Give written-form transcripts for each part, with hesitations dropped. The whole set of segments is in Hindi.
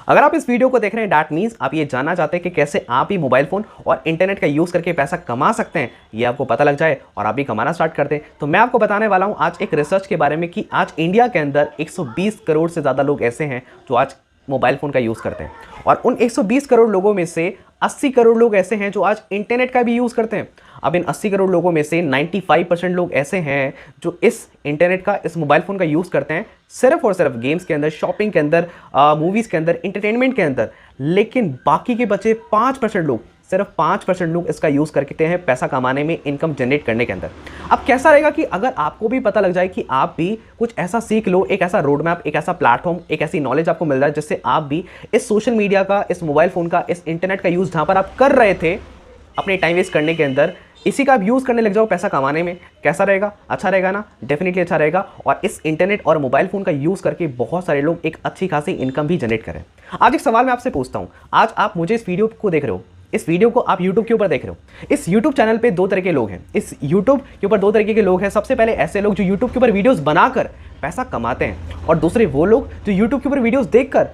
अगर आप इस वीडियो को देख रहे हैं दैट मीन्स आप ये जानना चाहते हैं कि कैसे आप भी मोबाइल फोन और इंटरनेट का यूज़ करके पैसा कमा सकते हैं, ये आपको पता लग जाए और आप भी कमाना स्टार्ट कर दें, तो मैं आपको बताने वाला हूं आज एक रिसर्च के बारे में कि आज इंडिया के अंदर 120 करोड़ से ज़्यादा लोग ऐसे हैं जो आज मोबाइल फ़ोन का यूज़ करते हैं और उन 120 करोड़ लोगों में से 80 करोड़ लोग ऐसे हैं जो आज इंटरनेट का भी यूज़ करते हैं। अब इन 80 करोड़ लोगों में से 95% लोग ऐसे हैं जो इस इंटरनेट का, इस मोबाइल फ़ोन का यूज़ करते हैं सिर्फ और सिर्फ गेम्स के अंदर, शॉपिंग के अंदर, मूवीज़ के अंदर, इंटरटेनमेंट के अंदर। लेकिन बाकी के बचे 5% लोग, सिर्फ 5% लोग इसका यूज़ करते हैं पैसा कमाने में, इनकम जनरेट करने के अंदर। अब कैसा रहेगा कि अगर आपको भी पता लग जाए कि आप भी कुछ ऐसा सीख लो, एक ऐसा रोड मैप, एक ऐसा प्लेटफॉर्म, एक ऐसी नॉलेज आपको मिल जाए जिससे आप भी इस सोशल मीडिया का, इस मोबाइल फ़ोन का, इस इंटरनेट का यूज़ जहाँ पर आप कर रहे थे अपने टाइम वेस्ट करने के अंदर, इसी का आप यूज़ करने लग जाओ पैसा कमाने में। कैसा रहेगा? अच्छा रहेगा ना? डेफिनेटली अच्छा रहेगा। और इस इंटरनेट और मोबाइल फ़ोन का यूज़ करके बहुत सारे लोग एक अच्छी खासी इनकम भी जनरेट करें। आज एक सवाल मैं आपसे पूछता हूँ, आज आप मुझे इस वीडियो को देख रहे हो, इस वीडियो को आप YouTube के ऊपर देख रहे हो। इस YouTube चैनल पे दो तरह के लोग हैं, इस YouTube के ऊपर दो तरीके के लोग हैं। सबसे पहले ऐसे लोग जो YouTube के ऊपर वीडियोस बनाकर पैसा कमाते हैं, और दूसरे वो लोग जो YouTube के ऊपर वीडियोस देखकर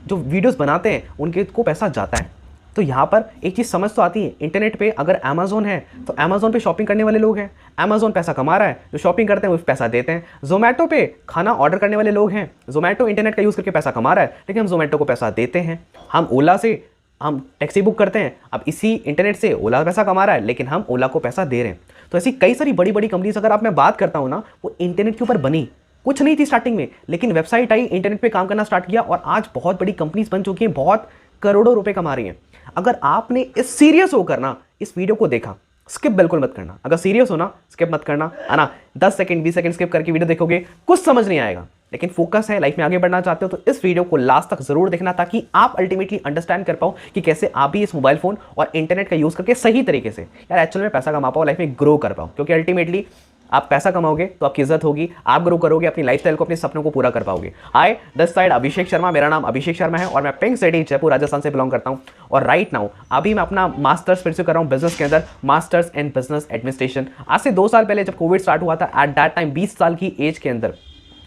जो वीडियोस बनाते हैं उनके को पैसा जाता है। तो यहाँ पर एक चीज़ समझ तो आती है, इंटरनेट पे अगर Amazon है तो Amazon पे शॉपिंग करने वाले लोग हैं, Amazon पैसा कमा रहा है, जो शॉपिंग करते हैं वो पैसा देते हैं। Zomato पे खाना ऑर्डर करने वाले लोग हैं, Zomato इंटरनेट का यूज़ करके पैसा कमा रहा है, लेकिन हम Zomato को पैसा देते हैं। हम ओला से हम टैक्सी बुक करते हैं, अब इसी इंटरनेट से ओला पैसा कमा रहा है, लेकिन हम ओला को पैसा दे रहे हैं। तो ऐसी कई सारी बड़ी बड़ी कंपनीज अगर आप मैं बात करता हूँ ना, वो इंटरनेट के ऊपर बनी, कुछ नहीं थी स्टार्टिंग में, लेकिन वेबसाइट आई, इंटरनेट पे काम करना स्टार्ट किया और आज बहुत बड़ी कंपनीज बन चुकी हैं, बहुत करोड़ों रुपए कमा रही हैं। अगर आपने इस सीरियस होकर ना इस वीडियो को देखा, स्किप बिल्कुल मत करना। अगर सीरियस हो ना, स्किप मत करना, है ना। 10 सेकंड 20 सेकंड स्किप करके वीडियो देखोगे, कुछ समझ नहीं आएगा। लेकिन फोकस है, लाइफ में आगे बढ़ना चाहते हो तो इस वीडियो को लास्ट तक जरूर देखना, ताकि आप अल्टीमेटली अंडरस्टैंड कर पाओ कि कैसे आप भी इस मोबाइल फोन और इंटरनेट का यूज करके सही तरीके से यार एक्चुअल में पैसा कमा पाओ, लाइफ में ग्रो कर पाओ। क्योंकि अल्टीमेटली आप पैसा कमाओगे तो आपकी इज्जत होगी, आप ग्रो करोगे, अपनी लाइफस्टाइल को, अपने सपनों को पूरा कर पाओगे। हाय, दिस साइड अभिषेक शर्मा, मेरा नाम अभिषेक शर्मा है और मैं पिंक सिटी जयपुर राजस्थान से बिलोंग करता हूं। और राइट नाउ अभी मैं अपना मास्टर्स फिर से कर रहा हूं बिजनेस के अंदर, मास्टर्स इन बिजनेस एडमिनिस्ट्रेशन। आज से 2 साल पहले जब कोविड स्टार्ट हुआ था, एट दैट टाइम 20 साल की एज के अंदर,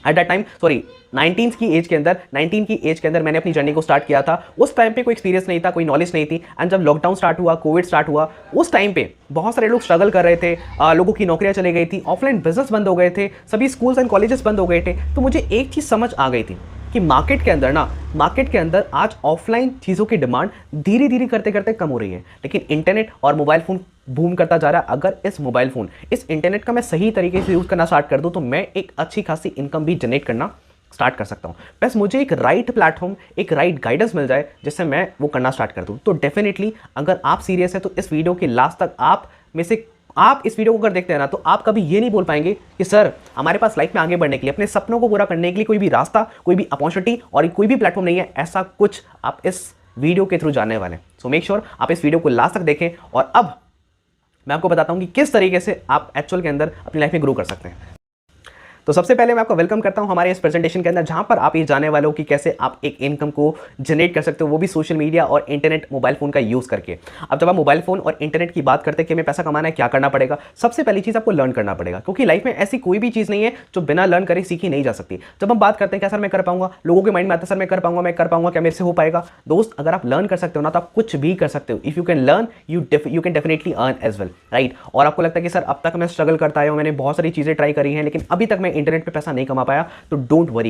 एट दैट टाइम 19 की एज के अंदर मैंने अपनी जर्नी को स्टार्ट किया था। उस टाइम पे कोई एक्सपीरियंस नहीं था, कोई नॉलेज नहीं थी। एंड जब लॉकडाउन स्टार्ट हुआ, कोविड स्टार्ट हुआ, उस टाइम पे बहुत सारे लोग स्ट्रगल कर रहे थे, लोगों की नौकरियां चली गई थी, ऑफलाइन बिजनेस बंद हो गए थे, सभी स्कूल्स एंड कॉलेजेस बंद हो गए थे। तो मुझे एक चीज़ समझ आ गई थी कि मार्केट के अंदर आज ऑफलाइन चीज़ों की डिमांड धीरे धीरे करते करते कम हो रही है, लेकिन इंटरनेट और मोबाइल फ़ोन बूम करता जा रहा है। अगर इस मोबाइल फ़ोन, इस इंटरनेट का मैं सही तरीके से यूज़ करना स्टार्ट कर दूँ तो मैं एक अच्छी खासी इनकम भी जनरेट करना स्टार्ट कर सकता हूँ। बस मुझे एक राइट प्लेटफॉर्म, एक राइट गाइडेंस मिल जाए जिससे मैं वो करना स्टार्ट कर दूँ। तो डेफिनेटली अगर आप सीरियस है तो इस वीडियो के लास्ट तक आप इस वीडियो को अगर देखते हैं ना, तो आप कभी ये नहीं बोल पाएंगे कि सर हमारे पास लाइफ में आगे बढ़ने के लिए, अपने सपनों को पूरा करने के लिए कोई भी रास्ता, कोई भी अपॉर्चुनिटी और कोई भी प्लेटफॉर्म नहीं है। ऐसा कुछ आप इस वीडियो के थ्रू जानने वाले हैं। सो मेक श्योर आप इस वीडियो को लास्ट तक देखें। और अब मैं आपको बताता हूं कि किस तरीके से आप एक्चुअल के अंदर अपनी लाइफ में ग्रो कर सकते हैं। तो सबसे पहले मैं आपको वेलकम करता हूं हमारे इस प्रेजेंटेशन के अंदर, जहां पर आप ये जानने वाले हो कि कैसे आप एक इनकम को जनरेट कर सकते हो, वो भी सोशल मीडिया और इंटरनेट, मोबाइल फोन का यूज़ करके। अब जब आप मोबाइल फोन और इंटरनेट की बात करते हैं कि हमें पैसा कमाना है, क्या करना पड़ेगा? सबसे पहली चीज़ आपको लर्न करना पड़ेगा, क्योंकि लाइफ में ऐसी कोई भी चीज़ नहीं है जो बिना लर्न करे सीखी नहीं जा सकती। जब हम बात करते हैं क्या सर मैं कर पाऊंगा, लोगों के माइंड में आता है सर मैं कर पाऊंगा, क्या मेरे से हो पाएगा? दोस्त, अगर आप लर्न कर सकते हो ना तो आप कुछ भी कर सकते हो। If you can learn, you can definitely earn as well, right. और आपको लगता है कि सर अब तक मैं स्ट्रगल करता आया हूं, मैंने बहुत सारी चीज़ें ट्राई करी हैं, लेकिन अभी तक मैं इंटरनेट पर पैसा नहीं कमा पाया, तो डोंट वरी,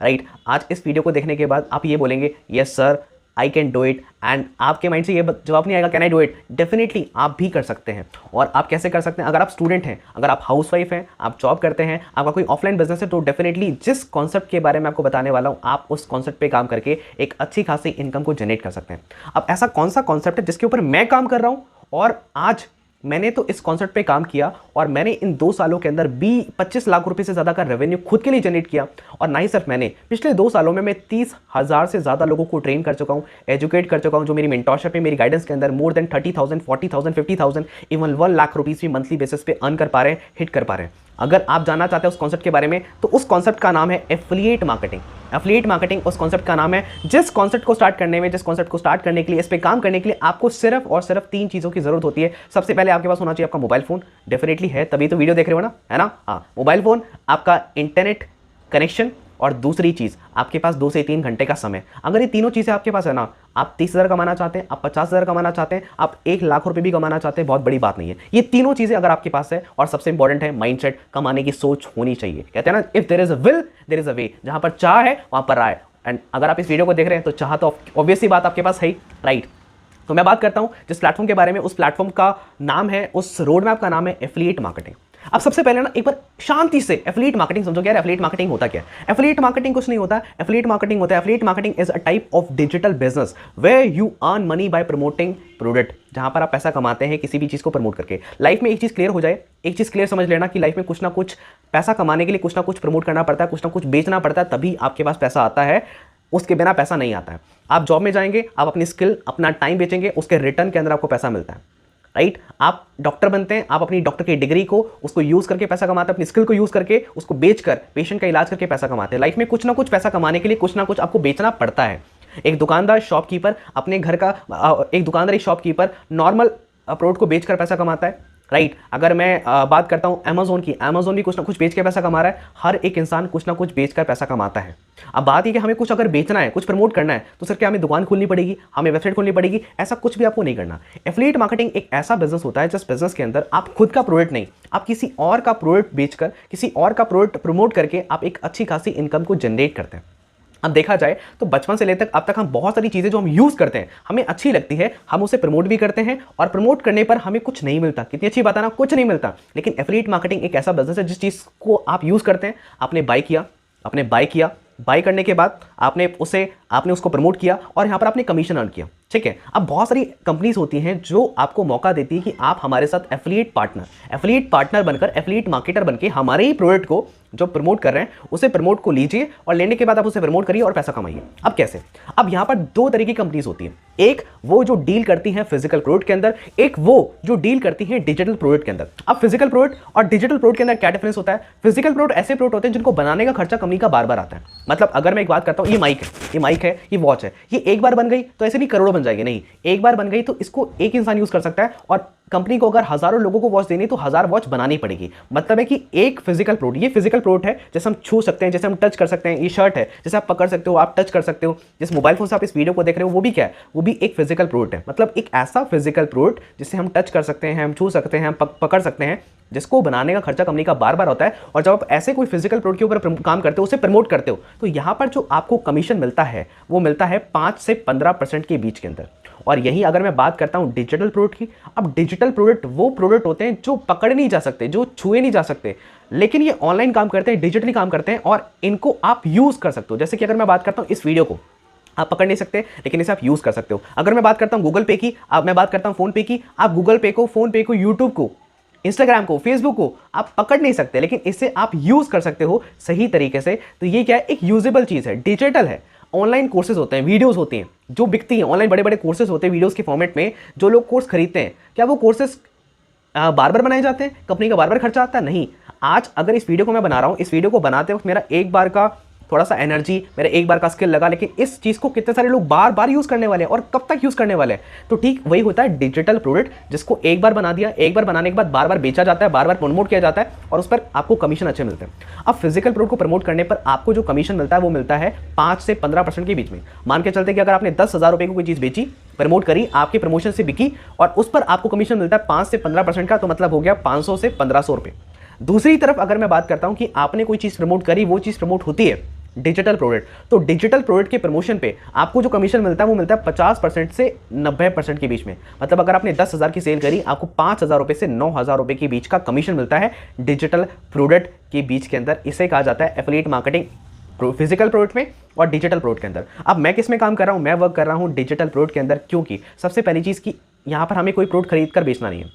राइट। आज इस वीडियो को देखने के बाद आप ये बोलेंगे yes sir I can do it, and आपके माइंड से ये जवाब नहीं आएगा can I do it? Definitely आप भी कर सकते हैं। और आप कैसे कर सकते हैं? अगर आप स्टूडेंट हैं, अगर आप हाउसवाइफ हैं, आप जॉब करते हैं, आपका कोई ऑफलाइन बिजनेस है, तो डेफिनेटली जिस कॉन्सेप्ट के बारे में आपको बताने वाला हूं, आप उस कॉन्सेप्ट पे काम करके एक अच्छी खासी इनकम को जनरेट कर सकते हैं। अब ऐसा कौन सा कॉन्सेप्ट है जिसके ऊपर मैं काम कर रहा हूं, और आज मैंने तो इस कॉन्सेप्ट पे काम किया और मैंने इन 2 सालों के अंदर 25 लाख रुपए से ज़्यादा का रेवेन्यू खुद के लिए जनरेट किया। और ना ही सिर्फ मैंने, पिछले 2 सालों में मैं 30,000 से ज़्यादा लोगों को ट्रेन कर चुका हूँ, एजुकेट कर चुका हूँ, जो मेरी मेंटरशिप है, मेरी गाइडेंस के अंदर more than 30,000, 40,000, 50,000, even 1 lakh rupees भी मंथली बेसिस पे अर्न कर पा रहे हैं, हिट कर पा रहे हैं। अगर आप जानना चाहते हैं उस कॉन्सेप्ट के बारे में, तो उस कॉन्सेप्ट का नाम है एफिलिएट मार्केटिंग। एफिलिएट मार्केटिंग उस कॉन्सेप्ट का नाम है जिस कॉन्सेप्ट को स्टार्ट करने के लिए, इस पे काम करने के लिए आपको सिर्फ और सिर्फ 3 चीज़ों की जरूरत होती है। सबसे पहले आपके पास होना चाहिए आपका मोबाइल फोन, डेफिनेटली है तभी तो वीडियो देख रहे हो ना, है ना। हाँ, मोबाइल फोन, आपका इंटरनेट कनेक्शन और दूसरी चीज़ आपके पास 2 से 3 घंटे का समय। अगर ये तीनों चीज़ें आपके पास है ना, आप 30,000 कमाना चाहते हैं, आप 50,000 कमाना चाहते हैं, आप 1,00,000 रुपये भी कमाना चाहते हैं, बहुत बड़ी बात नहीं है। ये तीनों चीज़ें अगर आपके पास है, और सबसे इंपॉर्टेंट है माइंडसेट, कमाने की सोच होनी चाहिए। कहते हैं ना, if there is a will there is a way. जहां पर चाह है वहां पर राह है। एंड अगर आप इस वीडियो को देख रहे हैं तो चाह तो ऑब्वियसली बात आपके पास है ही, राइट। तो मैं बात करता हूं जिस प्लेटफॉर्म के बारे में, उस प्लेटफॉर्म का नाम है, उस रोड मैप का नाम है एफिलिएट मार्केटिंग। अब सबसे पहले ना एक बार शांति से एफिलिएट मार्केटिंग समझो। क्या एफिलिएट मार्केटिंग होता क्या है? एफिलिएट मार्केटिंग कुछ नहीं होता। एफिलिएट मार्केटिंग होता है, affiliate marketing is a type of digital business where you earn money by promoting product. जहां पर आप पैसा कमाते हैं किसी भी चीज को प्रमोट करके। लाइफ में एक चीज क्लियर हो जाए, एक चीज क्लियर समझ लेना कि लाइफ में कुछ ना कुछ पैसा कमाने के लिए कुछ ना कुछ प्रमोट करना पड़ता है, कुछ ना कुछ बेचना पड़ता है, तभी आपके पास पैसा आता है। उसके बिना पैसा नहीं आता है। आप जॉब में जाएंगे, आप अपनी स्किल, अपना टाइम बेचेंगे, उसके रिटर्न के अंदर आपको पैसा मिलता है, राइट। आप डॉक्टर बनते हैं, आप अपनी डॉक्टर की डिग्री को, उसको यूज करके पैसा कमाते हैं, अपनी स्किल को यूज करके, उसको बेचकर पेशेंट का इलाज करके पैसा कमाते हैं। लाइफ में कुछ ना कुछ पैसा कमाने के लिए कुछ ना कुछ आपको बेचना पड़ता है। एक दुकानदार, शॉपकीपर अपने घर का, एक दुकानदार, एक शॉपकीपर नॉर्मल प्रोडक्ट को बेचकर पैसा कमाता है, राइट। अगर मैं बात करता हूं अमेजोन की, अमेजोन भी कुछ ना कुछ बेच के पैसा कमा रहा है। हर एक इंसान कुछ ना कुछ बेचकर पैसा कमाता है। अब बात ये कि हमें कुछ अगर बेचना है, कुछ प्रमोट करना है, तो सर क्या हमें दुकान खोलनी पड़ेगी, हमें वेबसाइट खोलनी पड़ेगी? ऐसा कुछ भी आपको नहीं करना। एफिलिएट मार्केटिंग एक ऐसा बिजनेस होता है जिस बिजनेस के अंदर आप खुद का प्रोडक्ट नहीं, आप किसी और का प्रोडक्ट बेचकर, किसी और का प्रोडक्ट प्रमोट करके आप एक अच्छी खासी इनकम को जनरेट करते हैं। अब देखा जाए तो बचपन से लेकर अब तक हम बहुत सारी चीज़ें जो हम यूज़ करते हैं, हमें अच्छी लगती है, हम उसे प्रमोट भी करते हैं, और प्रमोट करने पर हमें कुछ नहीं मिलता। कितनी अच्छी बात है ना, कुछ नहीं मिलता। लेकिन एफिलिएट मार्केटिंग एक ऐसा बिजनेस है जिस चीज़ को आप यूज़ करते हैं, आपने बाय किया, बाय करने के बाद आपने उसको प्रमोट किया, और यहाँ पर आपने कमीशन अर्न किया, ठीक है। अब बहुत सारी कंपनीज होती हैं जो आपको मौका देती है कि आप हमारे साथ एफिलिएट पार्टनर बनकर, एफिलिएट मार्केटर बनकर हमारे ही प्रोडक्ट को जो प्रमोट कर रहे हैं उसे प्रमोट को लीजिए, और लेने के बाद आप उसे प्रमोट करिए और पैसा कमाइए। अब कैसे? अब यहाँ पर दो तरह की कंपनीज होती हैं। एक वो जो डील करती हैं फिजिकल प्रोडक्ट के अंदर, एक वो जो डील करती हैं डिजिटल प्रोडक्ट के अंदर। अब फिजिकल प्रोडक्ट और डिजिटल प्रोडक्ट के अंदर क्या डिफरेंस होता है? फिजिकल प्रोडक्ट ऐसे प्रोडक्ट होते हैं जिनको बनाने का खर्चा कंपनी का बार बार आता है। मतलब अगर मैं एक बात करता हूँ, ये माइक है, ये वॉच है, ये एक बार बन गई तो ऐसे नहीं करोड़ों बन जाएगी, नहीं, एक बार बन गई तो इसको एक इंसान यूज कर सकता है, और कंपनी को अगर हजारों लोगों को वॉच देनी तो 1000 वॉच बनानी पड़ेगी। मतलब है कि एक फिजिकल प्रोडक्ट, ये फिजिकल प्रोडक्ट है, जैसे हम छू सकते हैं, जैसे हम टच कर सकते हैं। ये शर्ट है, जैसे आप पकड़ सकते हो, आप टच कर सकते हो। जिस मोबाइल फोन से आप इस वीडियो को देख रहे हो वो भी क्या है? वो भी एक फिजिकल प्रोडक्ट है। मतलब एक ऐसा फिजिकल प्रोडक्ट जिसे हम टच कर सकते हैं, हम छू सकते हैं, हम पकड़ सकते हैं, जिसको बनाने का खर्चा कंपनी का बार बार होता है। और जब आप ऐसे कोई फिजिकल प्रोडक्ट के ऊपर काम करते हो, उसे प्रमोट करते हो, तो यहाँ पर जो आपको कमीशन मिलता है वो मिलता है 5 से 15% के बीच के अंदर। और यही अगर मैं बात करता हूं डिजिटल प्रोडक्ट की, अब डिजिटल प्रोडक्ट वो प्रोडक्ट होते हैं जो पकड़े नहीं जा सकते, जो छुए नहीं जा सकते, लेकिन ये ऑनलाइन काम करते हैं, डिजिटली काम करते हैं, और इनको आप यूज कर सकते हो। जैसे कि अगर मैं बात करता हूं इस वीडियो को, आप पकड़ नहीं सकते लेकिन इसे आप यूज कर सकते हो। अगर मैं बात करता हूं गूगल पे की, मैं बात करता हूं फोन पे की, आप गूगल पे को, फोन पे को, यूट्यूब को, इंस्टाग्राम को, फेसबुक को आप पकड़ नहीं सकते, लेकिन इससे आप यूज कर सकते हो सही तरीके से। तो ये क्या है? एक यूजेबल चीज है, डिजिटल है। ऑनलाइन कोर्सेज होते हैं, वीडियोस होती हैं जो बिकती हैं ऑनलाइन, बड़े बड़े कोर्सेज होते हैं वीडियोस के फॉर्मेट में, जो लोग कोर्स खरीदते हैं, क्या वो कोर्सेज बार बार बनाए जाते हैं? कंपनी का बार बार खर्चा आता है? नहीं। आज अगर इस वीडियो को मैं बना रहा हूं, इस वीडियो को बनाते वक्त मेरा एक बार का थोड़ा सा एनर्जी, मेरा एक बार का स्किल लगा, लेकिन इस चीज को कितने सारे लोग बार बार यूज करने वाले हैं, और कब तक यूज करने वाले हैं? तो ठीक वही होता है डिजिटल प्रोडक्ट, जिसको एक बार बना दिया, एक बार बनाने के बाद बार बार बेचा जाता है, बार बार प्रमोट किया जाता है, और उस पर आपको कमीशन अच्छे मिलते हैं। अब फिजिकल प्रोडक्ट को प्रमोट करने पर आपको जो कमीशन मिलता है वो मिलता है 5 से 15% के बीच में। मान के चलते कि अगर आपने 10,000 रुपए की कोई चीज बेची, प्रमोट करी, आपके प्रमोशन से बिकी, और उस पर आपको कमीशन मिलता है 5 से 15% का, तो मतलब हो गया 500 से 1500 रुपए। दूसरी तरफ अगर मैं बात करता हूं कि आपने कोई चीज प्रमोट करी, वो चीज प्रमोट होती है डिजिटल प्रोडक्ट, तो डिजिटल प्रोडक्ट के प्रमोशन पे आपको जो कमीशन मिलता है वो मिलता है 50% से 90% के बीच में। मतलब अगर आपने 10,000 की सेल करी, आपको 5,000 रुपए से 9,000 रुपए के बीच का कमीशन मिलता है डिजिटल प्रोडक्ट के बीच के अंदर। इसे कहा जाता है एफिलिएट मार्केटिंग फिजिकल प्रोडक्ट में और डिजिटल प्रोडक्ट के अंदर। अब मैं किस में काम कर रहा हूं? मैं वर्क कर रहा हूं डिजिटल प्रोडक्ट के अंदर, क्योंकि सबसे पहली चीज की यहां पर हमें कोई प्रोडक्ट खरीद कर बेचना नहीं है।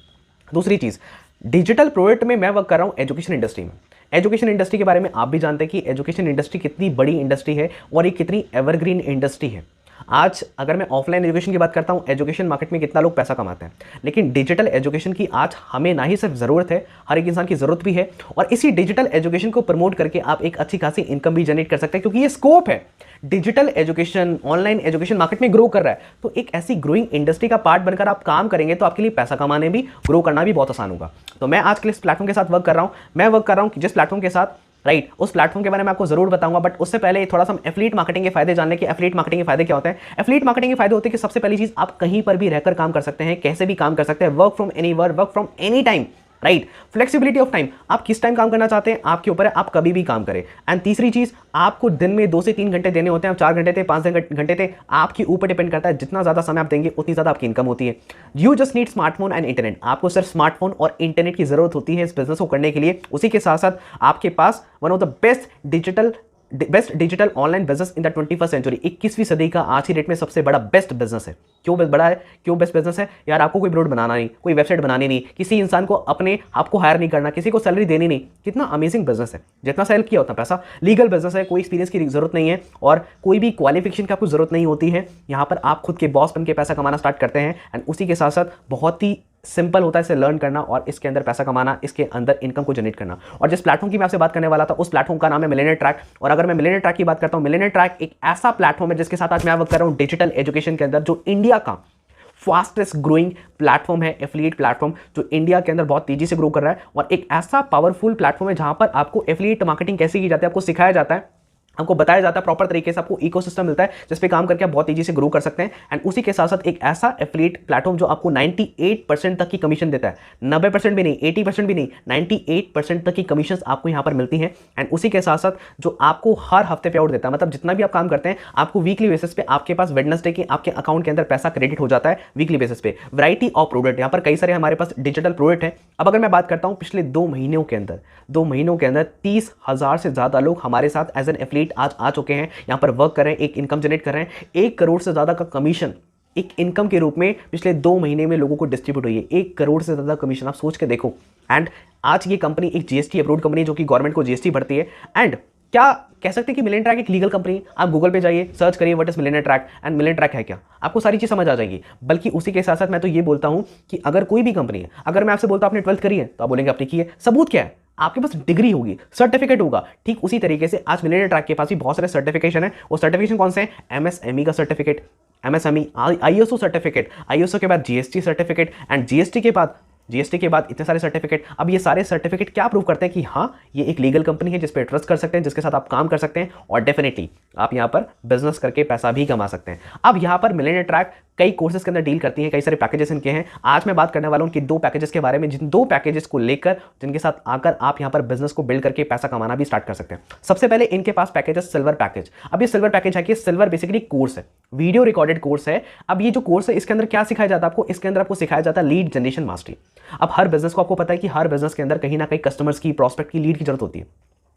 दूसरी चीज, डिजिटल प्रोडक्ट में मैं वर्क कर रहा हूं एजुकेशन इंडस्ट्री में। एजुकेशन इंडस्ट्री के बारे में आप भी जानते हैं कि एजुकेशन इंडस्ट्री कितनी बड़ी इंडस्ट्री है और ये कितनी एवरग्रीन इंडस्ट्री है। आज अगर मैं ऑफलाइन एजुकेशन की बात करता हूँ, एजुकेशन मार्केट में कितना लोग पैसा कमाते हैं, लेकिन डिजिटल एजुकेशन की आज हमें ना ही सिर्फ ज़रूरत है, हर एक इंसान की ज़रूरत भी है। और इसी डिजिटल एजुकेशन को प्रमोट करके आप एक अच्छी खासी इनकम भी जनरेट कर सकते हैं, क्योंकि ये स्कोप है। Digital education, online education market में ग्रो कर रहा है, तो एक ऐसी ग्रोइंग इंडस्ट्री का पार्ट बनकर आप काम करेंगे तो आपके लिए पैसा कमाने भी, ग्रो करना भी बहुत आसान होगा। तो मैं आज के लिए इस प्लेटफॉर्म के साथ वर्क कर रहा हूँ। मैं वर्क कर रहा हूँ जिस प्लेटफॉर्म के साथ राइट, उस प्लेटफॉर्म के बारे में आपको जरूर बताऊंगा, बट उससे पहले थोड़ा सा एफिलिएट मार्केटिंग के फायदे जानने के। एफिलिएट मार्केटिंग के फायदे क्या होते हैं? एफिलिएट मार्केटिंग के फायदे होते हैं कि सबसे पहली चीज, आप कहीं पर भी रहकर काम कर सकते हैं, कैसे भी काम कर सकते हैं, work from anywhere, work from any time, right. Flexibility of time, आप किस टाइम काम करना चाहते हैं आपके ऊपर है, आप कभी भी काम करें। एंड तीसरी चीज, आपको दिन में 2 से 3 घंटे देने होते हैं, 4 घंटे थे, 5 घंटे थे, आपके ऊपर डिपेंड करता है। जितना ज्यादा समय आप देंगे उतनी ज्यादा आपकी इनकम होती है। You just need smartphone and internet, आपको सिर्फ स्मार्टफोन और इंटरनेट की जरूरत होती है इस बिजनेस को करने के लिए। उसी के साथ साथ आपके पास one of the best digital online business in the 21st century, 21वीं सदी का आज की डेट में सबसे बड़ा बेस्ट बिजनेस है। क्यों बड़ा है, क्यों बेस्ट बिजनेस है? यार आपको कोई प्रोडक्ट बनाना नहीं, कोई वेबसाइट बनानी नहीं, किसी इंसान को आपको हायर नहीं करना, किसी को सैलरी देनी नहीं। कितना अमेजिंग बिजनेस है, जितना सेल किया उतना पैसा। लीगल बिजनेस है, कोई एक्सपीरियंस की जरूरत नहीं है और कोई भी क्वालिफिकेशन की आपको जरूरत नहीं होती है। यहाँ पर आप खुद के बॉस बन के पैसा कमाना स्टार्ट करते हैं। एंड उसी के साथ साथ बहुत ही सिंपल होता है इसे लर्न करना और इसके अंदर पैसा कमाना, इसके अंदर इनकम को जनरेट करना। और जिस प्लेटफॉर्म की मैं आपसे बात करने वाला था, उस प्लेटफॉर्म का नाम है मिलियनेयर ट्रैक। और अगर मैं मिलियनेयर ट्रैक की बात करता हूं, मिलियनेयर ट्रैक एक ऐसा प्लेटफॉर्म है जिसके साथ आज मैं वर्क कर रहा हूं डिजिटल एजुकेशन के अंदर, जो इंडिया का फास्टेस्ट ग्रोइंग प्लेटफॉर्म है, एफिलिएट प्लेटफॉर्म, जो इंडिया के अंदर बहुत तेजी से ग्रो कर रहा है। और एक ऐसा पावरफुल प्लेटफॉर्म है जहां पर आपको एफिलिएट मार्केटिंग कैसे की जाती है आपको सिखाया जाता है, आपको बताया जाता है प्रॉपर तरीके से, आपको इकोसिस्टम मिलता है जिस पे काम करके आप बहुत तेजी से ग्रो कर सकते हैं। एंड उसी के साथ साथ एक ऐसा एफिलिएट प्लेटफॉर्म जो आपको 98% तक की कमीशन देता है, 90% भी नहीं, 80% भी नहीं, 98% तक की कमीशन आपको यहां पर मिलती है। एंड उसी के साथ साथ जो आपको हर हफ्ते पे आउट देता है, मतलब जितना भी आप काम करते हैं आपको वीकली बेसिस पे आपके पास वेडनेसडे के आपके अकाउंट के अंदर पैसा क्रेडिट हो जाता है वीकली बेसिस पे। वैरायटी ऑफ प्रोडक्ट, यहाँ पर कई सारे हमारे पास डिजिटल प्रोडक्ट है। अब अगर मैं बात करता हूँ पिछले 2 महीनों के अंदर 30,000 से ज्यादा लोग हमारे साथ एज एन एफिलिएट आज आ चुके हैं, यहां पर वर्क कर रहे हैं, एक इनकम जनरेट कर रहे हैं। 1 करोड़ से ज्यादा का कमीशन एक इनकम के रूप में पिछले 2 महीने में लोगों को डिस्ट्रीब्यूट हुई है। 1 करोड़ से ज्यादा कमीशन, आप सोच के देखो। एंड आज ये कंपनी एक जीएसटी अप्रूव्ड कंपनी जो कि गवर्नमेंट को जीएसटी भरती है। एंड क्या कह सकते हैं कि मिलियनेयर ट्रैक एक लीगल कंपनी है? आप गूगल पे जाइए, सर्च करिए what is millionaire track and millionaire track है क्या, आपको सारी चीज समझ आ जाएगी। बल्कि उसी के साथ साथ मैं तो ये बोलता हूं कि अगर कोई भी कंपनी है, अगर मैं आपसे बोलता हूं आपने 12th करी है, तो आप बोलेंगे आपने की है, सबूत क्या है? आपके पास डिग्री होगी, सर्टिफिकेट होगा। ठीक उसी तरीके से आज मिलियनेयर ट्रैक के पास भी बहुत सारे सर्टिफिकेशन है। वो सर्टिफिकेशन कौन से हैं? एमएसएमई का certificate, MSME, ISO certificate, ISO के बाद जीएसटी सर्टिफिकेट, एंड जीएसटी के बाद इतने सारे सर्टिफिकेट। अब ये सारे सर्टिफिकेट क्या प्रूव करते हैं कि हाँ ये एक लीगल कंपनी है जिस पे ट्रस्ट कर सकते हैं, जिसके साथ आप काम कर सकते हैं और डेफिनेटली आप यहाँ पर बिजनेस करके पैसा भी कमा सकते हैं। अब यहाँ पर मिलियनेयर ट्रैक कई कोर्सेज के अंदर डील करती है, कई सारे पैकेजेस इनके हैं। आज मैं बात करने वाला हूं उनके 2 पैकेजेस के बारे में, जिन 2 पैकेजेस को लेकर जिनके साथ आकर आप यहाँ पर बिजनेस को बिल्ड करके पैसा कमाना भी स्टार्ट कर सकते हैं। सबसे पहले इनके पास पैकेज है सिल्वर पैकेज। अब ये सिल्वर पैकेज है कि सिल्वर बेसिकली कोर्स है, वीडियो रिकॉर्डेड कोर्स है। अब ये जो कोर्स है इसके अंदर क्या सिखाया जाता है आपको? इसके अंदर आपको सिखाया जाता है लीड जनरेशन मास्टरी। अब हर बिजनेस को आपको पता है कि हर बिजनेस के अंदर कहीं ना कहीं कस्टमर्स की, प्रॉस्पेक्ट की लीड की जरूरत होती है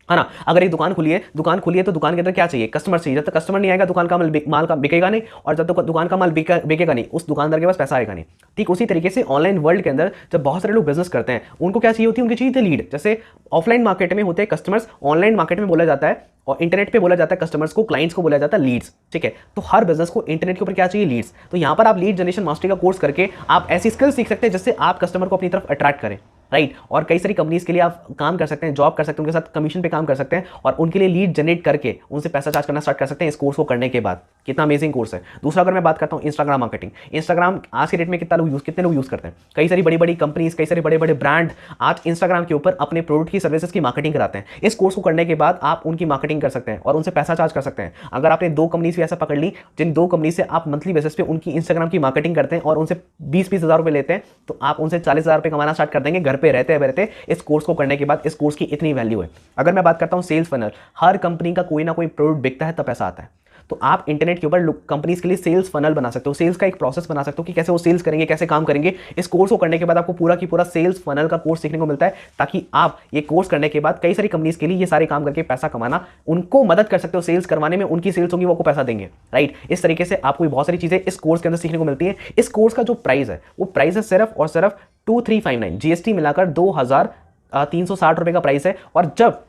ना। अगर एक दुकान खुली है तो दुकान के अंदर क्या चाहिए? कस्टमर चाहिए। जब तक कस्टमर नहीं आएगा दुकान का माल का बिकेगा नहीं, और जब तक दुकान का माल बिकेगा नहीं उस दुकानदार के पास पैसा आएगा नहीं। ठीक उसी तरीके से ऑनलाइन वर्ल्ड के अंदर जब बहुत सारे लोग बिजनेस करते हैं उनको क्या चाहिए होती है? उनकी चाहिए थी लीड। जैसे ऑफलाइन मार्केट में होते हैं कस्टमर्स, ऑनलाइन मार्केट में बोला जाता है और इंटरनेट पे बोला जाता है कस्टमर्स को, क्लाइंट्स को बोला जाता है लीड्स। ठीक है, तो हर बिजनेस को इंटरनेट के ऊपर क्या चाहिए? लीड्स। तो यहाँ पर आप लीड जनरेशन मास्टरी का कोर्स करके आप ऐसी स्किल सीख सकते हैं जिससे आप कस्टमर को अपनी तरफ अट्रैक्ट करें, राइट। और कई सारी कंपनीज के लिए आप काम कर सकते हैं, जॉब कर सकते हैं, उनके साथ कमीशन पे काम कर सकते हैं और उनके लिए लीड जनरेट करके उनसे पैसा चार्ज करना स्टार्ट कर सकते हैं इस कोर्स को करने के बाद। कितना अमेजिंग कोर्स है। दूसरा अगर मैं बात करता हूं इंस्टाग्राम मार्केटिंग, इंस्टाग्राम आज के डेट में कितने लोग यूज करते हैं? कई सारी बड़ी बड़ी कंपनीज, कई सारे बड़े बड़े ब्रांड आज इंस्टाग्राम के ऊपर अपने प्रोडक्ट की, सर्विसेज की मार्केटिंग कराते हैं। इस कोर्स को करने के बाद आप उनकी मार्केटिंग कर सकते हैं और उनसे पैसा चार्ज कर सकते हैं। अगर आपने 2 कंपनीज भी ऐसा पकड़ ली जिन 2 कंपनी से आप मंथली बेसिस पे उनकी इंस्टाग्राम की मार्केटिंग करते हैं और उनसे 20-20 हज़ार रुपए लेते हैं, तो आप उनसे 40,000 रुपए कमाना स्टार्ट कर देंगे घर पे रहते इस कोर्स को करने के बाद। इस कोर्स की इतनी वैल्यू है। अगर मैं बात करता हूं सेल्स फनल, हर कंपनी का कोई ना कोई प्रोडक्ट बिकता है तब पैसा आता है। तो आप इंटरनेट के ऊपर कंपनीज के लिए सेल्स फनल बना सकते हो, सेल्स का एक प्रोसेस बना सकते हो कि कैसे वो सेल्स करेंगे, कैसे काम करेंगे। इस कोर्स को करने के बाद आपको पूरा की पूरा सेल्स फनल का कोर्स सीखने को मिलता है, ताकि आप ये कोर्स करने के बाद कई सारी कंपनीज के लिए ये सारे काम करके पैसा कमाना, उनको मदद कर सकते हो सेल्स करवाने में। उनकी सेल्स होंगी वो आपको पैसा देंगे, राइट। इस तरीके से आपको बहुत सारी चीजें इस कोर्स के अंदर सीखने को मिलती है। इस कोर्स का जो प्राइस है वो प्राइस है सिर्फ और सिर्फ 2359, जीएसटी मिलाकर 2360 रुपए का प्राइस है। और जब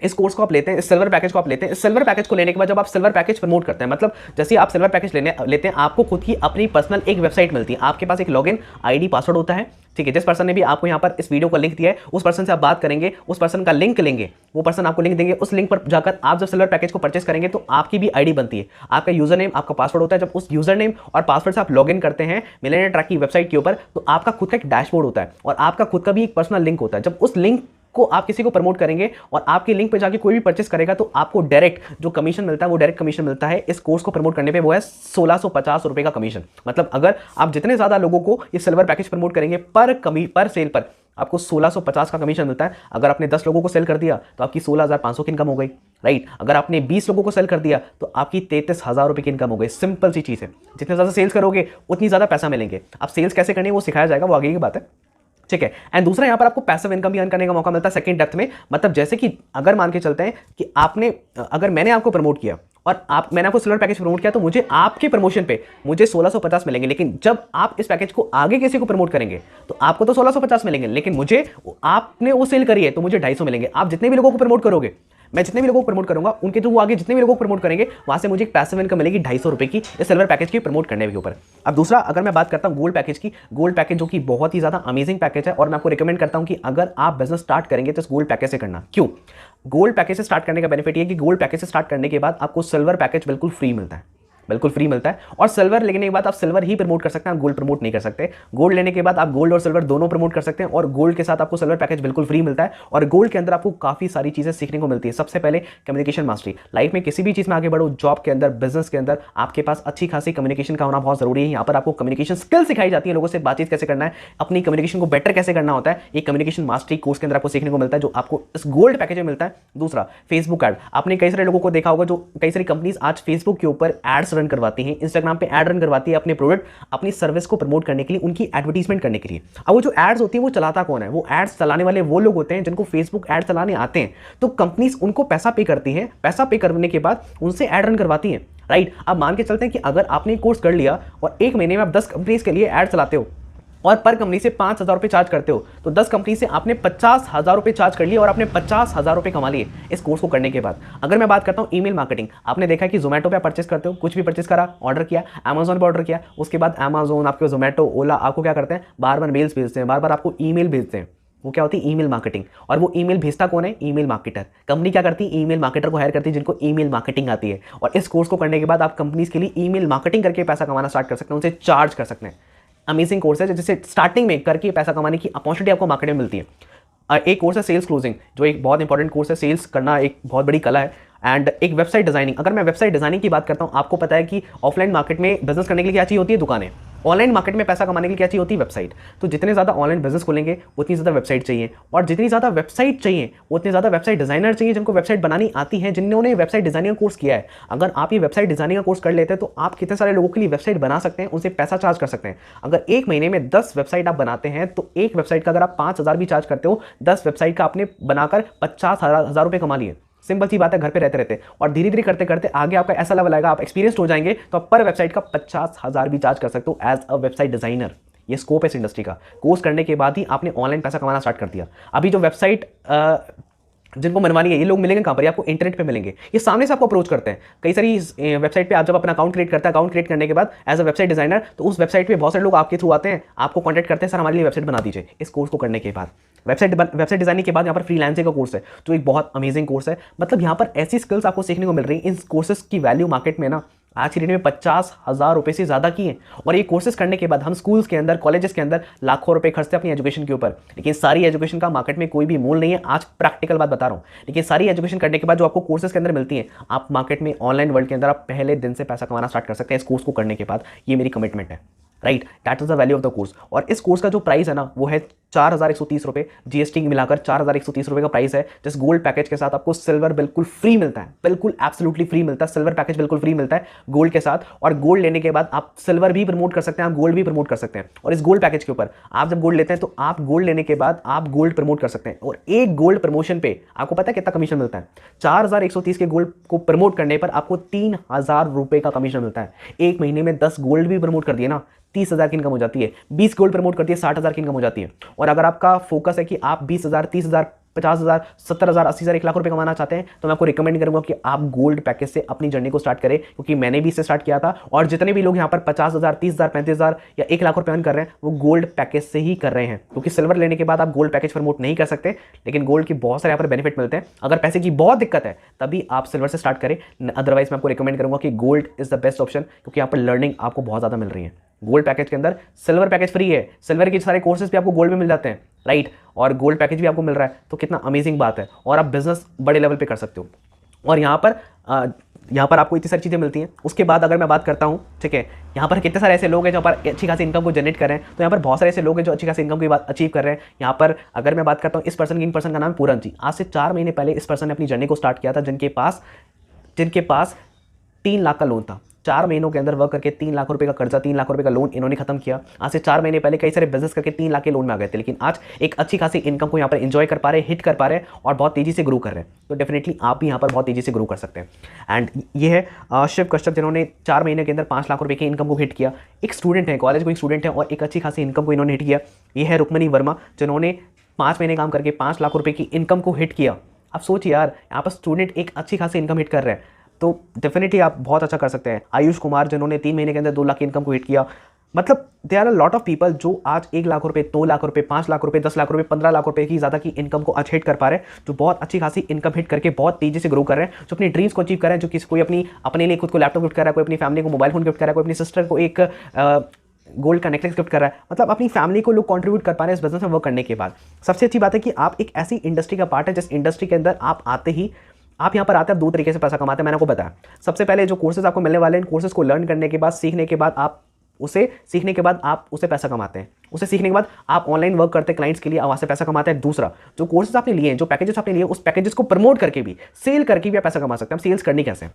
इस कोर्स को आप लेते हैं, इस सिल्वर पैकेज को आप लेते हैं, इस सिल्वर पैकेज को लेने के बाद जब आप सिल्वर पैकेज प्रमोट करते हैं, मतलब जैसे आप सिल्वर पैकेज लेते हैं, आपको खुद की अपनी पर्सनल एक वेबसाइट मिलती है, आपके पास एक लॉगिन आईडी पासवर्ड होता है। ठीक है, जिस पर्सन ने भी आपको यहाँ पर इस वीडियो का लिंक दिया है उस पर्सन से आप बात करेंगे, उस पर्सन का लिंक लेंगे, वो पर्सन आपको लिंक देंगे, उस लिंक पर जाकर आप जब सिल्वर पैकेज को परचेस करेंगे तो आपकी भी आईडी बनती है, आपका यूजर नेम, आपका पासवर्ड होता है। जब उस यूजर नेम और पासवर्ड से आप लॉगिन करते हैं मिलियनेयर ट्रैक की वेबसाइट के ऊपर, तो आपका खुद का एक डैशबोर्ड होता है और आपका खुद का भी एक पर्सनल लिंक होता है। जब उस लिंक को आप किसी को प्रमोट करेंगे और आपकी लिंक पे जाके कोई भी परचेस करेगा तो आपको डायरेक्ट जो कमीशन मिलता है वो डायरेक्ट कमीशन मिलता है इस कोर्स को प्रमोट करने पे, वो है 1650 रुपए का कमीशन। मतलब अगर आप जितने ज़्यादा लोगों को ये सिल्वर पैकेज प्रमोट करेंगे पर सेल पर आपको 1650 का कमीशन मिलता है। अगर आपने 10 लोगों को सेल कर दिया तो आपकी 16,500 की इनकम हो गई, राइट। अगर आपने 20 लोगों को सेल कर दिया तो आपकी 33,000 रुपए की इनकम हो गई। सिंपल सी चीज़ है, जितने ज़्यादा सेल्स करोगे उतनी ज़्यादा पैसा मिलेंगे। अब सेल्स कैसे करनी है वो सिखाया जाएगा, वो आगे की बात है, ठीक है। एंड दूसरा यहाँ पर आपको पैसिव इनकम भी अर्न करने का मौका मिलता है सेकंड डेप्थ में। मतलब जैसे कि अगर मान के चलते हैं कि अगर मैंने आपको प्रमोट किया और मैंने आपको सिल्वर पैकेज प्रमोट किया तो मुझे आपके प्रमोशन पे मुझे 1650 मिलेंगे, लेकिन जब आप इस पैकेज को आगे किसी को प्रमोट करेंगे तो आपको तो 1650 मिलेंगे, लेकिन मुझे आपने वो सेल करी है तो मुझे 250 मिलेंगे। आप जितने भी लोगों को प्रमोट करोगे, मैं जितने भी लोगों को प्रमोट करूंगा उनके थ्रू आगे जितने भी लोगों को प्रमोट करेंगे वहां से मुझे एक पैसिव इनकम मिलेगी 250 रुपए की इस सिल्वर पैकेज की प्रमोट करने के ऊपर। अब दूसरा अगर मैं बात करता हूं गोल्ड पैकेज की, गोल्ड पैकेज जो कि बहुत ही ज्यादा अमेजिंग पैकेज है और मैं आपको रिकमेंड करता हूं कि अगर आप बिजनेस स्टार्ट करेंगे तो इस गोल्ड पैकेज से करना। क्यों? गोल्ड पैकेज से स्टार्ट करने का बेनिफिट ये है कि गोल्ड पैकेज से स्टार्ट करने के बाद आपको सिल्वर पैकेज बिल्कुल फ्री मिलता है, बिल्कुल फ्री मिलता है। और सिल्वर लेने के बाद आप सिल्वर ही प्रमोट कर सकते हैं, आप गोल्ड प्रमोट नहीं कर सकते। गोल्ड लेने के बाद आप गोल्ड और सिल्वर दोनों प्रमोट कर सकते हैं और गोल्ड के साथ आपको सिल्वर पैकेज बिल्कुल फ्री मिलता है। और गोल्ड के अंदर आपको काफी सारी चीजें सीखने को मिलती है। सबसे पहले कम्युनिकेशन मास्टरी। लाइफ में किसी भी चीज में आगे बढ़ो, जॉब के अंदर, बिजनेस के अंदर आपके पास अच्छी खासी कम्युनिकेशन का होना बहुत जरूरी है। यहाँ पर आपको कम्युनिकेशन स्किल सिखाई जाती है, लोगों से बातचीत कैसे करना है, अपनी कम्युनिकेशन को बेटर कैसे करना होता है, ये कम्युनिकेशन मास्टरी कोर्स के अंदर आपको सीखने को मिलता है, जो आपको इस गोल्ड पैकेज में मिलता है। दूसरा फेसबुक एड। आपने कई सारे लोगों को देखा होगा जो कई सारी कंपनीज आज फेसबुक के ऊपर एड्स रन करवाती हैं, इंस्टाग्राम पे ऐड रन करवाती है अपने प्रोडक्ट, अपनी सर्विस को प्रमोट करने के लिए, उनकी एडवर्टीजमेंट करने के लिए। अब वो जो एड्स होती है वो चलाता कौन है? वो एड्स चलाने वाले वो लोग होते हैं जिनको फेसबुक एड चलाने आते हैं। तो कंपनीज उनको पैसा पे करती हैं, पैसा पे करने के बाद उनसे एड रन करवाती हैं, राइट। अब मान के चलते हैं कि अगर आपने कोर्स कर लिया और एक महीने में आप 10 कंपनीज के लिए एड चलाते हो और पर कंपनी से 5,000 रुपये चार्ज करते हो, तो 10 कंपनी से आपने 50,000 रुपये चार्ज कर लिए और आपने 50,000 रुपये कमा लिए इस कोर्स को करने के बाद। अगर मैं बात करता हूँ ईमेल मार्केटिंग, आपने देखा कि जोमेटो पे आप परचेस करते हो, कुछ भी परचेस करा, ऑर्डर किया, अमेजोन पे ऑर्डर किया, उसके बाद अमेजोन, आपके जोमेटो, ओला आपको क्या करते हैं, बार बार मेल्स भेजते हैं, बार बार आपको ईमेल भेजते हैं। वो क्या होती है? Email marketing. और वो ईमेल भेजता कौन है? Email marketer. कंपनी क्या करती है? ईमेल मार्केटर को हायर करती है जिनको ईमेल मार्केटिंग आती है। और इस कोर्स को करने के बाद आप कंपनीज के लिए ईमेल मार्केटिंग करके पैसा कमाना स्टार्ट कर सकते हैं, उनसे चार्ज कर सकते हैं। अमेजिंग कोर्स है जिससे स्टार्टिंग में करके पैसा कमाने की अपॉर्चुनिटी आपको मार्केट में मिलती है। एक कोर्स है सेल्स क्लोजिंग, जो एक बहुत इंपॉर्टेंट कोर्स है। सेल्स करना एक बहुत बड़ी कला है। एंड एक वेबसाइट डिजाइनिंग। अगर मैं वेबसाइट डिजाइनिंग की बात करता हूं, आपको पता है कि ऑफलाइन मार्केट में बिजनेस करने के लिए क्या चाहिए होती है? दुकानें। ऑनलाइन मार्केट में पैसा कमाने के लिए क्या चाहिए होती है? वेबसाइट। तो जितने ज़्यादा ऑनलाइन बिजनेस खोलेंगे उतनी ज़्यादा वेबसाइट चाहिए, और जितनी ज़्यादा वेबसाइट चाहिए उतने ज़्यादा वेबसाइट डिजाइनर चाहिए जिनको वेबसाइट बनानी आती है, जिन्होंने वेबसाइट डिजाइनिंग का कोर्स किया है। अगर आप ये वेबसाइट डिजाइनिंग का कोर्स कर लेते हैं तो आप कितने सारे लोगों के लिए वेबसाइट बना सकते हैं, उनसे पैसा चार्ज कर सकते हैं। अगर एक महीने में 10 वेबसाइट आप बनाते हैं तो एक वेबसाइट का अगर आप 5,000 भी चार्ज करते हो, 10 वेबसाइट का आपने बनाकर 50,000 रुपये कमा लिए। सिंपल सी बात है, घर पे रहते रहते। और धीरे धीरे करते करते आगे आपका ऐसा लेवल आएगा, आप एक्सपीरियंस्ड हो जाएंगे तो आप पर वेबसाइट का 50,000 भी चार्ज कर सकते हो एज अ वेबसाइट डिजाइनर। ये स्कोप है इस इंडस्ट्री का। कोर्स करने के बाद ही आपने ऑनलाइन पैसा कमाना स्टार्ट कर दिया। अभी जो वेबसाइट जिनको मनवानी है, ये लोग मिलेंगे कहाँ पर? आपको इंटरनेट पे मिलेंगे। ये सामने से आपको अप्रोच करते हैं। कई सारी वेबसाइट पे आप जब अपना अकाउंट क्रिएट करते हैं, अकाउंट क्रिएट करने के बाद एज अ वेबसाइट डिजाइनर, तो उस वेबसाइट पे बहुत सारे लोग आपके थ्रू आते हैं, आपको कॉन्टैक्ट करते हैं, सर हमारे लिए वेबसाइट बना दीजिए। इस कोर्स को करने के बाद वेबसाइट डिजाइनिंग के बाद यहाँ पर फ्रीलांसिंग का कोर्स है, जो एक बहुत अमेजिंग कोर्स है। मतलब यहाँ पर ऐसी स्किल्स आपको सीखने को मिल रही है। इन कोर्सेज की वैल्यू मार्केट में ना आज की डेट में 50,000 रुपये से ज़्यादा की है। और ये कोर्सेज करने के बाद हम स्कूल्स के अंदर, कॉलेजेस के अंदर लाखों रुपए खर्चते हैं अपनी एजुकेशन के ऊपर, लेकिन सारी एजुकेशन का मार्केट में कोई भी मूल नहीं है। आज प्रैक्टिकल बात बता रहा हूँ। लेकिन सारी एजुकेशन करने के बाद जो आपको कोर्सेज के अंदर मिलती है, आप मार्केट में, ऑनलाइन वर्ल्ड के अंदर आप पहले दिन से पैसा कमाना स्टार्ट कर सकते हैं इस कोर्स को करने के बाद। ये मेरी कमिटमेंट है, right. That is the value of the course. और इस कोर्स का जो प्राइस है ना वो है 4,130 रुपये, जीएसटी मिलाकर 4,130 रुपये का प्राइस है। जिस गोल्ड पैकेज के साथ आपको सिल्वर बिल्कुल फ्री मिलता है, बिल्कुल एब्सोल्युटली फ्री मिलता है। सिल्वर पैकेज बिल्कुल फ्री मिलता है गोल्ड के साथ। और गोल्ड लेने के बाद आप सिल्वर भी प्रमोट कर सकते हैं, आप गोल्ड भी प्रमोट कर सकते हैं। और इस गोल्ड पैकेज के ऊपर आप जब गोल्ड लेते हैं तो आप गोल्ड लेने के बाद आप गोल्ड प्रमोट कर सकते हैं। और एक गोल्ड प्रमोशन पे आपको पता है कितना कमीशन मिलता है? 4,130 के गोल्ड को प्रमोट करने पर आपको 3,000 रुपये का कमीशन मिलता है। एक महीने में 10 गोल्ड भी प्रमोट कर दिए ना, 30,000 की इनकम हो जाती है। 20 गोल्ड प्रमोट करती है, 60,000 की इनकम हो जाती है। और अगर आपका फोकस है कि आप 20,000, 30,000, 50,000, 70,000, 80,000, 1 लाख रुपए कमाना चाहते हैं, तो मैं आपको रिकमेंड करूंगा कि आप गोल्ड पैकेज से अपनी जर्नी को स्टार्ट करें, क्योंकि मैंने भी इससे स्टार्ट किया था। और जितने भी लोग यहाँ पर 50,000, 30,000, 35,000 या 1 लाख रुपए अर्न कर रहे हैं, वो गोल्ड पैकेज से ही कर रहे हैं। क्योंकि सिल्वर लेने के बाद आप गोल्ड पैकेज प्रमोट नहीं कर सकते, लेकिन गोल्ड की बहुत सारे यहाँ पर बेनिफिट मिलते हैं। अगर पैसे की बहुत दिक्कत है तभी आप सिल्वर से स्टार्ट करें, अदरवाइज मैं आपको रिकमेंड करूंगा कि gold is the best option, क्योंकि यहाँ पर लर्निंग आपको बहुत ज़्यादा मिल रही है। गोल्ड पैकेज के अंदर सिल्वर पैकेज फ्री है, सिल्वर के सारे कोर्सेज भी आपको गोल्ड में मिल जाते हैं, राइट। और गोल्ड पैकेज भी आपको मिल रहा है, तो कितना अमेजिंग बात है, और आप बिजनेस बड़े लेवल पे कर सकते हो। और यहाँ पर आपको इतनी सारी चीज़ें मिलती हैं। उसके बाद अगर मैं बात करता हूँ, ठीक है, यहाँ पर कितने सारे ऐसे लोग हैं जहाँ पर अच्छी खासी इनकम को जनरेट कर रहे हैं, तो यहाँ पर बहुत सारे ऐसे लोग हैं जो अच्छी खासी इनकम की बात अचीव कर रहे हैं। यहाँ पर अगर मैं बात करता हूँ इस पर्सन का नाम पूरन जी। आज से 4 महीने पहले इस पर्सन ने अपनी जर्नी को स्टार्ट किया था, जिनके पास 3 लाख का लोन था। 4 महीनों के अंदर वर्क करके 3 लाख रुपए का कर्जा, 3 लाख रुपए का लोन इन्होंने खत्म किया। आज से 4 महीने पहले कई सारे बिजनेस करके 3 लाख के लोन में आ गए थे, लेकिन आज एक अच्छी खासी इनकम को यहाँ पर एंजॉय कर पा रहे हैं, हिट कर पा रहे हैं और बहुत तेजी से ग्रो कर रहे हैं। तो डेफिनेटली आप भी यहाँ पर बहुत तेजी से ग्रो कर सकते हैं। एंड ये है शिव कश्यप, जिन्होंने 4 महीने के अंदर 5 लाख रुपए की इनकम को हिट किया। एक स्टूडेंट है, कॉलेज को एक स्टूडेंट है और एक अच्छी खासी इनकम को इन्होंने हिट किया। ये है रुक्मणी वर्मा, जिन्होंने 5 महीने काम करके 5 लाख रुपए की इनकम को हिट किया। आप सोचिए यार, यहाँ पर स्टूडेंट एक अच्छी खासी इनकम हिट कर रहे हैं, तो डेफिनेटली आप बहुत अच्छा कर सकते हैं। आयुष कुमार, जिन्होंने 3 महीने के अंदर 2 लाख की इनकम को हिट किया। मतलब they are a lot of people जो आज 1 लाख रुपए, 2 लाख रुपए, 5 लाख रुपए, 10 लाख रुपए, 15 लाख रुपए की ज़्यादा की इनकम को आज हिट कर पा रहे हैं, जो बहुत अच्छी खासी इनकम हिट करके बहुत तेजी से ग्रो कर रहे हैं, जो अपनी ड्रीम्स को अचीव कर रहे हैं, जो किसी कोई अपने लिए खुद को लैपटॉप गिफ्ट कर रहा है, कोई अपनी फैमिली को मोबाइल फोन गिफ्ट कर रहा है, कोई अपनी सिस्टर को एक गोल्ड का नेकलेस गिफ्ट कर रहा है। मतलब अपनी फैमिली को लोग कंट्रीब्यूट कर पा रहे हैं इस बिजनेस में वर्क करने के बाद। सबसे अच्छी बात है कि आप एक ऐसी इंडस्ट्री का पार्ट है जिस इंडस्ट्री के अंदर आप यहाँ पर आते हैं, आप 2 तरीके से पैसा कमाते हैं। मैंने आपको बताया, सबसे पहले जो कोर्सेज आपको मिलने वाले हैं, इन कोर्सेज को लर्न करने के बाद, सीखने के बाद आप उसे पैसा कमाते हैं। उसे सीखने के बाद आप ऑनलाइन वर्क करते हैं क्लाइंट्स के लिए, वहाँ से पैसा कमाते हैं। दूसरा, जो कोर्सेज आपने लिए हैं, जो पैकेजेस आपने लिए, उस पैकेजेस को प्रमोट करके भी, सेल करके भी आप पैसा कमा सकते हैं। हम सेल्स करनी कैसे,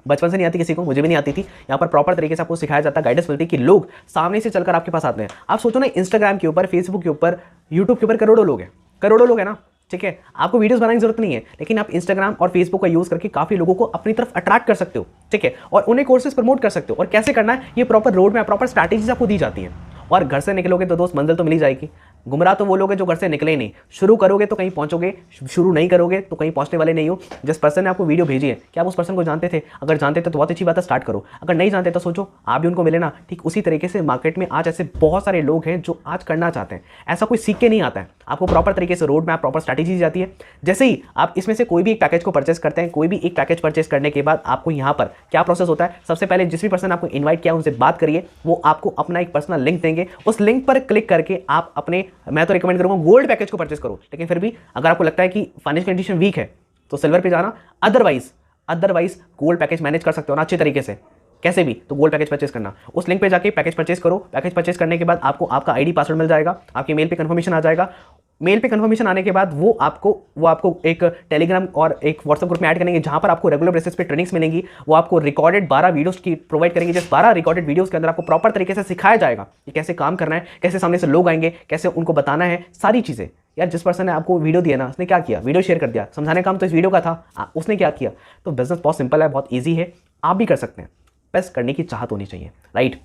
बचपन से नहीं आती किसी को, मुझे भी नहीं आती थी। यहाँ पर प्रॉपर तरीके से आपको सिखाया जाता है, गाइडेंस मिलती है कि लोग सामने से चलकर आपके पास आते हैं। आप सोचो ना, इंस्टाग्राम के ऊपर, फेसबुक के ऊपर, यूट्यूब के ऊपर करोड़ों लोग हैं ना, ठीक है। आपको वीडियोस बनाने की जरूरत नहीं है, लेकिन आप इंस्टाग्राम और फेसबुक का यूज करके काफी लोगों को अपनी तरफ अट्रैक्ट कर सकते हो, ठीक है, और उन्हें कोर्सेज प्रमोट कर सकते हो। और कैसे करना है, ये proper road map, proper strategies आपको दी जाती है। और घर से निकलोगे तो दोस्त मंजिल तो मिल ही जाएगी। गुमराह तो वो लोग हैं जो घर से निकले ही नहीं। शुरू करोगे तो कहीं पहुंचोगे, शुरू नहीं करोगे तो कहीं पहुंचने वाले नहीं हो। जिस पर्सन ने आपको वीडियो भेजी है, क्या आप उस पर्सन को जानते थे? अगर जानते थे तो बहुत अच्छी बात है, स्टार्ट करो। अगर नहीं जानते तो सोचो आप भी उनको मिले ना। ठीक उसी तरीके से मार्केट में आज ऐसे बहुत सारे लोग हैं जो आज करना चाहते हैं। ऐसा कोई सीख के नहीं आता है, आपको प्रॉपर तरीके से रोड मैप, प्रॉपर स्ट्रैटेजी दी जाती है। जैसे ही आप इसमें से कोई भी एक पैकेज को परचेस करते हैं, कोई भी एक पैकेज परचेस करने के बाद आपको यहाँ पर क्या प्रोसेस होता है, सबसे पहले जिस भी पर्सन आपको इन्वाइट किया उनसे बात करिए, वो आपको अपना एक पर्सनल लिंक देंगे। उस लिंक पर क्लिक करके आप अपने, मैं तो रिकमेंड करूंगा गोल्ड पैकेज को परचेस करो, लेकिन फिर भी अगर आपको लगता है कि फाइनेंशियल कंडीशन वीक है तो सिल्वर पे जाना। अदरवाइज गोल्ड पैकेज मैनेज कर सकते हो ना अच्छे तरीके से, कैसे भी, तो गोल्ड पैकेज परचेस करना। उस लिंक पे जाके पैकेज परचेस करो। पैकेज परचेस करने के बाद आपको आपका आईडी पासवर्ड मिल जाएगा, आपके मेल पे कंफर्मेशन आ जाएगा। मेल पे कंफर्मेशन आने के बाद वो आपको एक टेलीग्राम और एक व्हाट्सएप ग्रुप में ऐड करेंगे, जहां पर आपको रेगुलर बेसिस पे ट्रेनिंग्स मिलेंगी। वो आपको रिकॉर्डेड 12 वीडियोस की प्रोवाइड करेंगे, जिस 12 रिकॉर्डेड वीडियोस के अंदर आपको प्रॉपर तरीके से सिखाया जाएगा कि कैसे काम करना है, कैसे सामने से लोग आएंगे, कैसे उनको बताना है, सारी चीजें। यार जिस पर्सन ने आपको वीडियो दिया ना, उसने क्या किया, वीडियो शेयर कर दिया, समझाने का काम तो इस वीडियो का था, उसने क्या किया। तो बिजनेस बहुत सिंपल है, बहुत ईजी है, आप भी कर सकते हैं, बस करने की चाहत होनी चाहिए, राइट।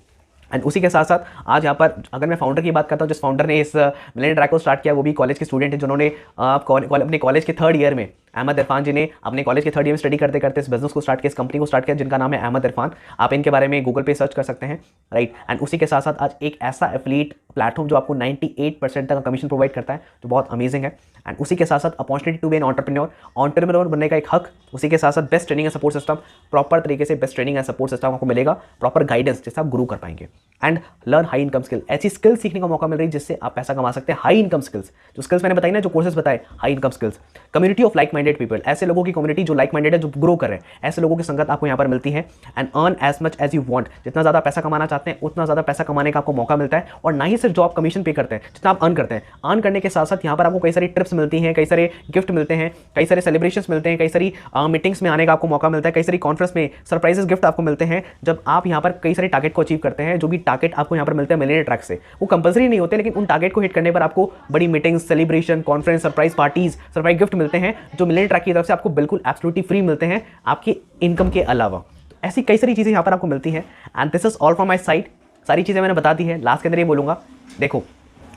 एंड उसी के साथ साथ आज यहाँ पर अगर मैं फाउंडर की बात करता हूँ, जिस फाउंडर ने इस मिलियन ट्रैक को स्टार्ट किया, वो भी कॉलेज के स्टूडेंट हैं, जिन्होंने अपने कॉलेज के 3rd ईयर में, अहमद इरफान जी ने अपने कॉलेज के 3rd ईयर में स्टडी करते करते इस बिजनेस को स्टार्ट किया, इस कंपनी को स्टार्ट किया, जिनका नाम है अहमद इरफान। आप इनके बारे में गूगल पे सर्च कर सकते हैं, राइट। एंड उसी के साथ साथ आज एक ऐसा एफिलिएट प्लेटफॉर्म जो आपको 98% तक का कमीशन प्रोवाइड करता है, जो बहुत अमेजिंग है। एंड उसी के साथ साथ opportunity to be an entrepreneur बनने का एक हक, उसी के साथ साथ best training and support system, proper तरीके से best training and support system आपको मिलेगा, प्रॉपर गाइडेंस जिससे आप ग्रो कर पाएंगे। And learn high income skill, ऐसी स्किल सीखने का मौका मिल रही है जिससे आप पैसा कमा सकते हैं। हाई इनकम स्किल्स, जो स्किल्स मैंने बताई ना, जो कोर्सेज बताए, high income skills. Community of like minded people, ऐसे लोगों की कम्युनिटी जो लाइक माइंडेड है, जो ग्रो कर रहे हैं, ऐसे लोगों की संगत आपको यहाँ पर मिलती है। And earn as much as you want, जितना ज़्यादा पैसा कमाना चाहते हैं उतना ज़्यादा पैसा कमाने का आपको मौका मिलता है। और ना ही सिर्फ जो आप कमीशन पे करते हैं, जितना आप अर्न करते हैं, अर्न करने के साथ साथ यहाँ पर आपको कई सारी ट्रिप्स मिलती हैं, कई सारे गिफ्ट मिलते हैं, कई सारे सेलिब्रेशंस मिलते हैं, कई सारी मीटिंग्स में आने का आपको मौका मिलता है, कई सारी कॉन्फ्रेंस में सरप्राइजेस गिफ्ट आपको मिलते हैं, जब आप यहाँ पर कई सारे टारगेट को अचीव करते हैं। जो भी टारगेट आपको यहाँ पर मिलते हैं मिलियन ट्रैक से, वो कंपल्सरी नहीं होते, लेकिन उन टारगेट को हिट करने पर आपको बड़ी meetings, celebration, conference, surprise parties, surprise gift मिलते हैं, जो मिलियन ट्रैक की तरफ से आपको बिल्कुल एब्सोल्युटली फ्री मिलते हैं, आपकी इनकम के अलावा। तो ऐसी कई सारी चीज़ें यहाँ पर आपको मिलती हैं। And this is all from my side, सारी चीज़ें मैंने बता दी है। लास्ट के अंदर ये बोलूँगा, देखो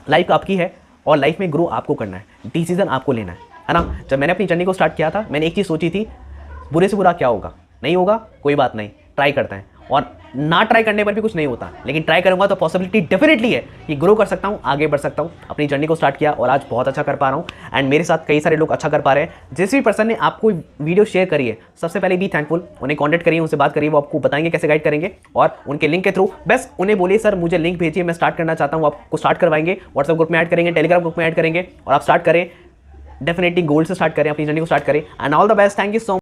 लाइफ आपकी है और लाइफ में ग्रो आपको करना है, डिसीजन आपको लेना है ना। जब मैंने अपनी जर्नी को स्टार्ट किया था, मैंने एक चीज़ सोची थी, बुरे से बुरा क्या होगा, नहीं होगा कोई बात नहीं, ट्राई करते हैं। और ना ट्राई करने पर भी कुछ नहीं होता, लेकिन ट्राई करूंगा तो पॉसिबिलिटी डेफिनेटली है कि ग्रो कर सकता हूँ, आगे बढ़ सकता हूँ। अपनी जर्नी को स्टार्ट किया और आज बहुत अच्छा कर पा रहा हूँ एंड मेरे साथ कई सारे लोग अच्छा कर पा रहे हैं। जिस भी पर्सन ने आपको वीडियो शेयर करी है, सबसे पहले बी थैंकफुल, उन्हें कॉन्टैक्ट करिए, उनसे बात करिए, वो आपको बताएंगे कैसे गाइड करेंगे, और उनके लिंक के थ्रू बस उन्हें बोलिए सर मुझे लिंक भेजिए, मैं स्टार्ट करना चाहता हूँ, आपको स्टार्ट करवाएंगे, व्हाट्सएप ग्रुप में ऐड करेंगे, टेलीग्राम ग्रुप में ऐड करेंगे और आप स्टार्ट करें। डेफिनेटली गोल से स्टार्ट करें, अपनी जर्नी को स्टार्ट करें and all the best. Thank you so